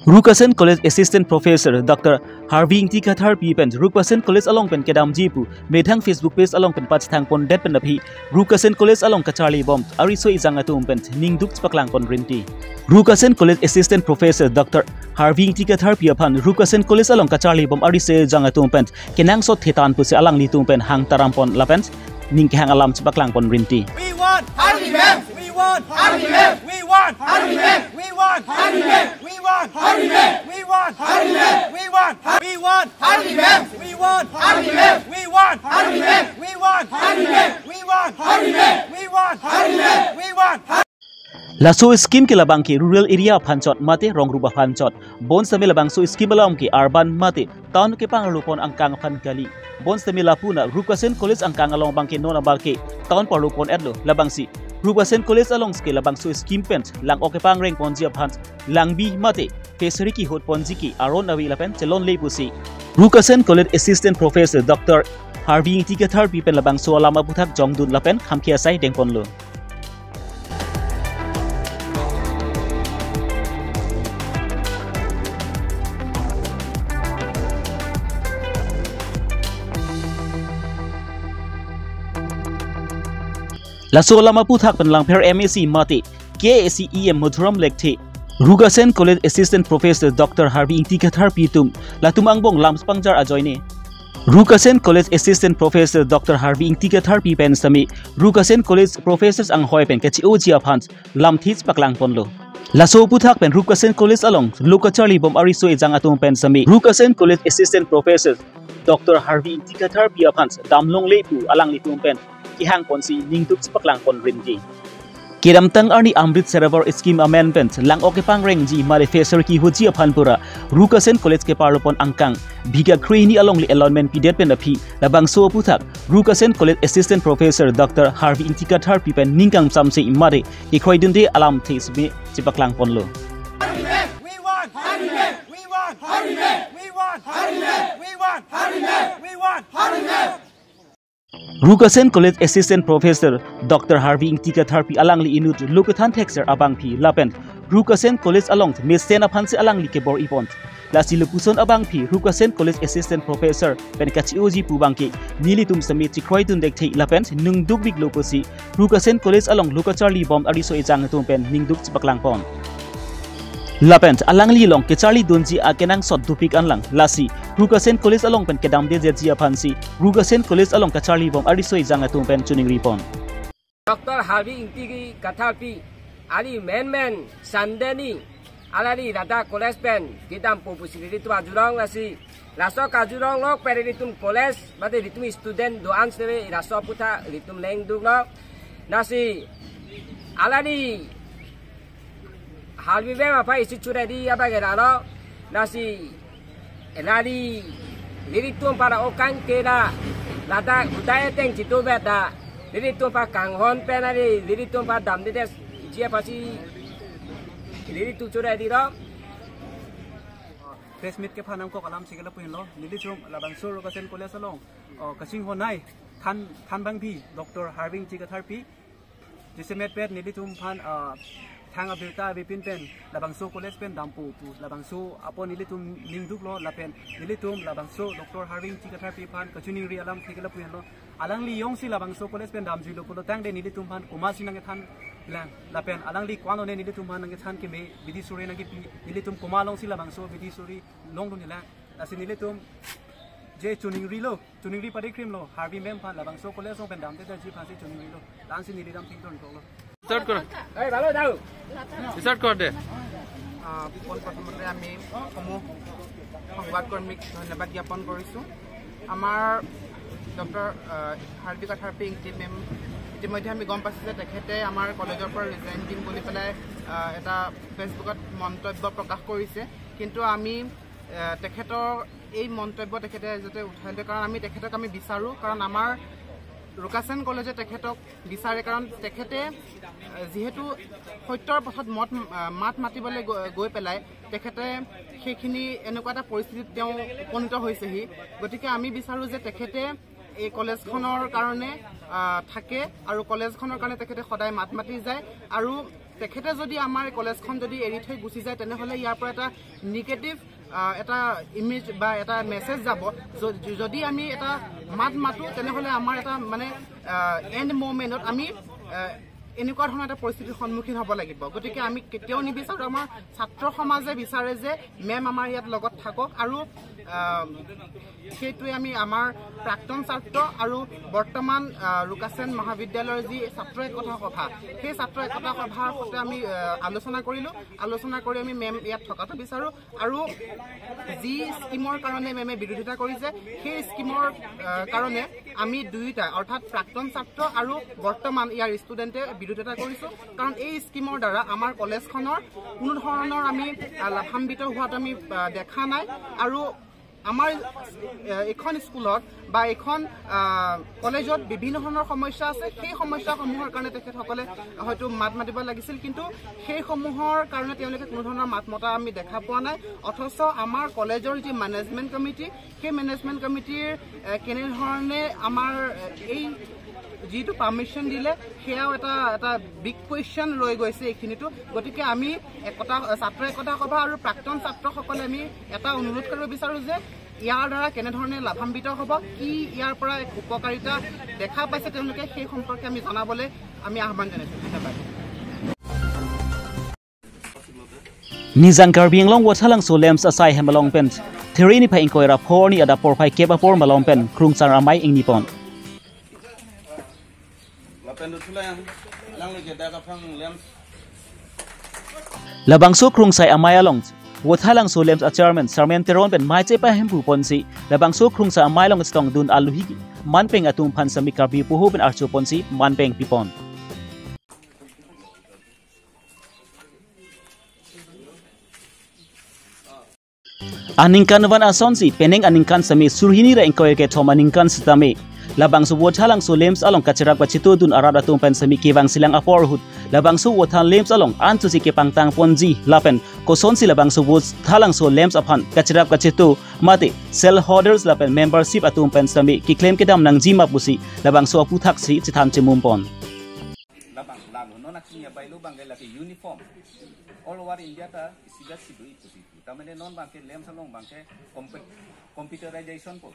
Rukasen College Assistant Professor Dr. Harvey Tikathar Pipen Rukasen College along pen kedam jipu medhang Facebook page along pen patch thang pon det pen api Rukasen College along kachali bomb ariso izang atum pen ningduk paklang pon rinti Rukasen College Assistant Professor Dr. Harvey Tikathar Piapan Rukasen College along kachali bomb arise jang atum pen kenang so thetan pu se alang litung pen hang taram pon lapen ning hang alam paklang pon rinti We want Harvey Mem. We want Harvey Mem. We want Harvey Mem. We want Harvey Mem. We want Harvey Mem. We want Harvey Mem. We want Harvey Mem. We want Harvey Mem. We want Harvey Mem. We want Harvey Mem. We want Harvey Mem. We want Harvey Mem. We want Laso scheme ke labang ke rural area phanchot mate rongruba phanchot bon same labang so scheme alam ke urban mate town ke pangalupon angkang phan kali bon same lapuna Rukasen College angkang along bang ke nona balke town parlupon edlo labang si Rukasen College along ke labang so scheme pent lang oke pang reng ponji phant lang bi mate pesari ki hot ponji ki aron awi lapen chelon lepusi Rukasen College Assistant Professor Dr. Harvey Tikathar Pipen labang so alama buthak jongdun lapen khamkhia sai dengponlo Laso lama puthak penlang per MAC mate KACEM Mothuram Lekte Rukasen College Assistant Professor Dr. Harvey Tikathar Pitum latum angbong lam spangjar ajoine Rukasen College Assistant Professor Dr. Harvey Tikathar Pipen sami Rukasen College Professors ang hoy pen kachi ojia phans lam thits paklang ponlo Laso puthak pen Rukasen College along lokachali bom ariso ejang atum pen sami Rukasen College Assistant Professor Dr. Harvey Tikathar Piaphans damlong lepu alang litum pen Kihang ponsi ningtuk paklang pon rinji. Kiram tang arni Amrit Server Scheme Amendment lang oke pangreng ji manifestor ki huji aphanpura Rukasen College ke parlopon angkang biga kreni along li allotment pidet pen api labang so puthak Rukasen College Assistant Professor Dr. Harvey Tikathar Pipen ningkang samse imare ikhoidunde alam theisbe chipaklang ponlo. We want Harvey Mem. We want Harvey Mem. We want Harvey Mem. We want Harvey Mem. We want Harvey Mem. Rukasen College Assistant Professor Dr. Harvey Tikathar Pi alang li inut lokathan texer abang pi lapen Rukasen College along mesten aphanse alang li ke bor ipont lasi lupuson abang pi Rukasen College Assistant Professor pen kachi oji pubangke nilitum sami chikroi tun dekthei lapen nungduk big loposi Rukasen College along lokacharli bom ariso ejang tum pen ningduk chipaklang pon Lapent alang li long ke Charlie Donji akenang sot dupik anlang lasi Rukasen College along pen kedam de jia phansi Rukasen College along ka Charlie bom arisoi janga tum pen tuning ripon Dr. Harvey Tikathar Pi ali men sandeni alari data college pen kedam popularity tu ajurong lasi laso kajurong lok peritum college bate ritum student do answer raso puta ritum leng du lok nasi alari Harvey Mem apa isi curedi apa gerano nasi elari liritum para okang kera lada budaya teng citu beda liritum pa kanghon penari liritum pa damde des jia pasi liritum curedi ro press meet ke phanam ko kalam sigala puin lo liritum labang sur Rukasen College along kasing honai than bang pi Dr. Harvey Tikathar Pi jisemet pet liritum phan Thang abirta bipin pen labangso college pen dampu pu labangso apon nilitum ningduk lo lapen nilitum labangso Dr. Harvey Tikathar Pi phan kachuning ri alam thikela puyan lo alang li yong si labangso college pen damji lo pulo tang de nilitum phan kumasi nang than lang lapen alang li kwano ne nilitum phan nang than ke me bidi suri nang pi nilitum kumalong si labangso bidi suri long dun la asin nilitum je tuning ri pade krim lo Harvey Mem phan labangso college pen damte da ji phasi tuning ri lo lansi nilitam thington lo Start karo. Hey, balo dau. Start kor de. প্ৰথমতে আমি সমূহ সংবাদকৰ্মীক ধন্যবাদ জ্ঞাপন কৰিছোঁ আমাৰ doctor Harvey তথাৰ পি মেম ইতিমধ্যে আমি গম পাইছোঁ যে তেখেতে আমাৰ কলেজৰ পৰা ৰিজাইন দিম বুলি পেলাই এটা ফেচবুকত মন্তব্য প্ৰকাশ কৰিছে কিন্তু আমি তেখেতৰ এই মন্তব্য তেখেতে যাতে উঠাই দিয়ে কাৰণ আমি তেখেতক আমি বিচাৰোঁ কাৰণ আমাৰ Rukasen College তেখেতক বিচাৰে কাৰণ তেখেতে যেহেতু সত্যৰ পথত মাত মাতিবলৈ গৈ পেলাই তেখেতে সেইখিনি এনেকুৱা এটা পৰিস্থিতিত তেওঁ উপনীত হৈছেহি গতিকে আমি বিচাৰোঁ যে তেখেতে এই কলেজখনৰ কাৰণে থাকে আৰু কলেজখনৰ কাৰণে তেখেতে সদায় মাত মাতি যায় আৰু তেখেতে যদি আমাৰ কলেজখন যদি এৰি থৈ গুচি যায় তেনেহ'লে ইয়াৰ পৰা এটা নিগেটিভ এটা ইমেজ বা এটা মেছেজ যাব যদি আমি এটা মাতো তেনেহ'লে আমাৰ এটা মানে এণ্ড মুভমেণ্টত আমি এনেকুৱা ধৰণৰ এটা পৰিস্থিতিৰ সন্মুখীন হ'ব লাগিব গতিকে আমি কেতিয়াও নিবিচাৰোঁ আমাৰ ছাত্ৰ সমাজে বিচাৰে যে মেম আমাৰ ইয়াত লগত থাকক আৰু সেইটোৱে আমি আমাৰ প্ৰাক্তন ছাত্ৰ আৰু বৰ্তমান ৰুকাছেন মহাবিদ্যালয়ৰ যি ছাত্ৰ একতা সভা সেই ছাত্ৰ একতা সভাৰ সৈতে আমি আলোচনা কৰি আমি মেম ইয়াত থকাটো বিচাৰোঁ আৰু যি স্কিমৰ কাৰণে মেমে বিৰোধিতা কৰিছে সেই স্কিমৰ কাৰণে আমি দুয়োটা অৰ্থাৎ প্ৰাক্তন ছাত্ৰ আৰু বৰ্তমান ইয়াৰ ষ্টুডেণ্টে বিৰোধিতা কৰিছোঁ কাৰণ এই স্কিমৰ দ্বাৰা আমাৰ কলেজখনৰ কোনো ধৰণৰ আমি লাভান্বিত হোৱাটো আমি দেখা নাই আৰু আমাৰ এখন স্কুলত বা এখন কলেজত বিভিন্ন ধৰণৰ সমস্যা আছে সেই সমস্যাসমূহৰ কাৰণে তেখেতসকলে হয়তো মাত মাতিব লাগিছিল কিন্তু সেইসমূহৰ কাৰণে তেওঁলোকে কোনো ধৰণৰ মাত মতা আমি দেখা পোৱা নাই অথচ আমাৰ কলেজৰ যি মেনেজমেণ্ট কমিটি সেই মেনেজমেণ্ট কমিটিৰ কেনেধৰণে আমাৰ এই যিটো পাৰ্মিশ্যন দিলে সেয়াও এটা বিগ কুৱেশ্যন ৰৈ গৈছে এইখিনিতো গতিকে আমি ছাত্ৰ একতা সভা আৰু প্ৰাক্তন ছাত্ৰসকলে আমি এটা অনুৰোধ কৰিব বিচাৰোঁ যে ইয়াৰ দ্বাৰা কেনেধৰণে লাভান্বিত হ'ব কি ইয়াৰ পৰা উপকাৰিতা দেখা পাইছে তেওঁলোকে সেই সম্পৰ্কে আমি জনাবলৈ আমি আহ্বান জনাইছোঁ ধন্যবাদ Nizang Karbi Long Watalang so lems asai hemalong pen Therini pa inkoira porni ada porpai keba por malong pen krung sang amai ing nipon Labangso krung sai amai along Watalang so lems a chairman Sarmen Teron pen mai chepa hempu ponsi Labangso krung sa amai long stong dun aluhigi manpeng atum pan sami Karbi puho pen archo ponsi manpeng pipon Aningkan van asonsi peneng aningkan sami surhini ra inkoy ke thom aningkan sitame labang su wothalang so lems along kachara pachito dun arada tum pen sami kewang silang apor hut labang su wothal lems along antu si ke pangtang ponji lapen ko sonsi labang su wothalang so lems aphan kachara pachito mate cell holders lapen membership atum pen sami ki claim ke dam nang jima pusi labang su apu thak si chithan chimum pon labang lalu nona kinya bailu bangai laki uniform all over India ta isigat sidui pusi tamane non bangke lem salong bangke computerization po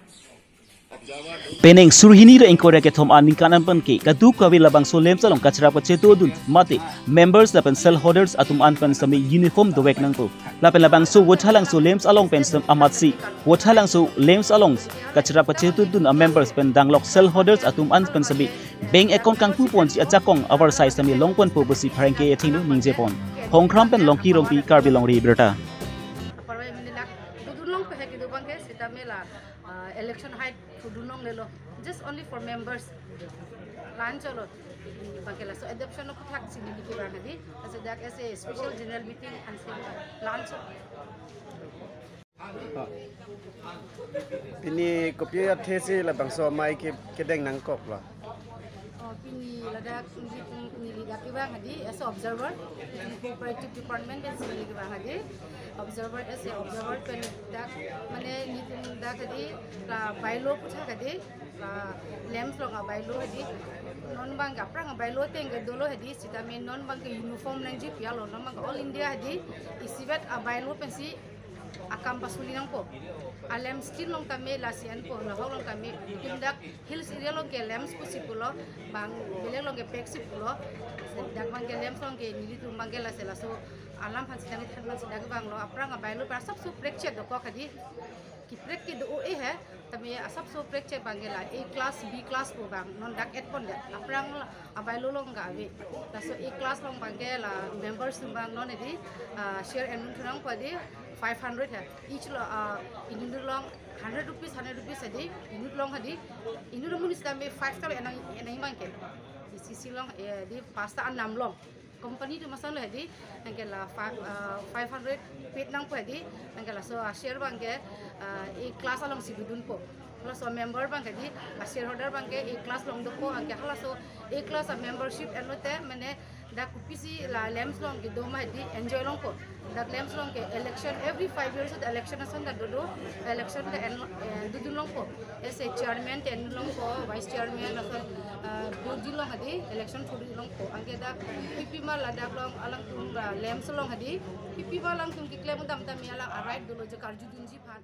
Peneng surhini ra inkoy ke thom aningkan ampan ke kadu kawi labang so lem salong kachra pacheto dun mate members lapen cell holders atum anpan sami uniform dowek nang po lapen labang so wothalang so lems along pen sam amatsi wothalang so lems along kachra pacheto dun a members pen danglok cell holders atum anpan sami bank account kang pu pon si achakong our size sami longpon po bosi pharengke ethinu ningje pon hongkram pen longki rompi karbi longri berta election height dunong lelo just only for members lunch olo bakela so adoption of thak sini ki bangadi as that as a special general meeting and lunch ini kopi athesi la bangso mai ke deng nang kop la pini ladak ni liga ki bangadi as observer cooperative department is ki bangadi observer as a observer pen dak mane nitum dak adi la bailo putha kadi la lems lo ga bailo adi non bang ga prang bailo teng ga dolo adi sitamen non bang ke uniform nang ji pia lo nam all India adi isibet a bailo pensi akam pasuli nang po alem skin long kami lasian po la long kami tindak hills area long ke lems po sipulo bang bele long ke pek sipulo dak bang ke lems long ke nili tum bang ke la sela so alam han sidang than sidang bang lo aprang bailo par sab su prekche do ko khadi ki prek ki do e hai tami asap su prekche bangela a class b class po bang non dak et pon de aprang bailo long ga ave ta so a class long bangela members bang non edi share and thurang padi 500 hai each indu long 100 rupees adi indu long adi indu munis dame 5 tal enang bangke sisi long di pasta anam long company tu masalah hadi angkela 500 pet nang po hadi angkela so share bangke e class along sigudun po plus so member bang hadi shareholder bangke e class long doko angke hala so e class membership elote mane dak pisi la lems long ke do mai di enjoy long ko dak lems long ke election every 5 years the election asan da do election da du long ko ese chairman ten long ko vice chairman asan do long hadi election chodu long ko angke da pipi ma la dak long alang tum lems long hadi pipi ma lang tum ki klem dam dam ya la right do lo je karju dun ji phan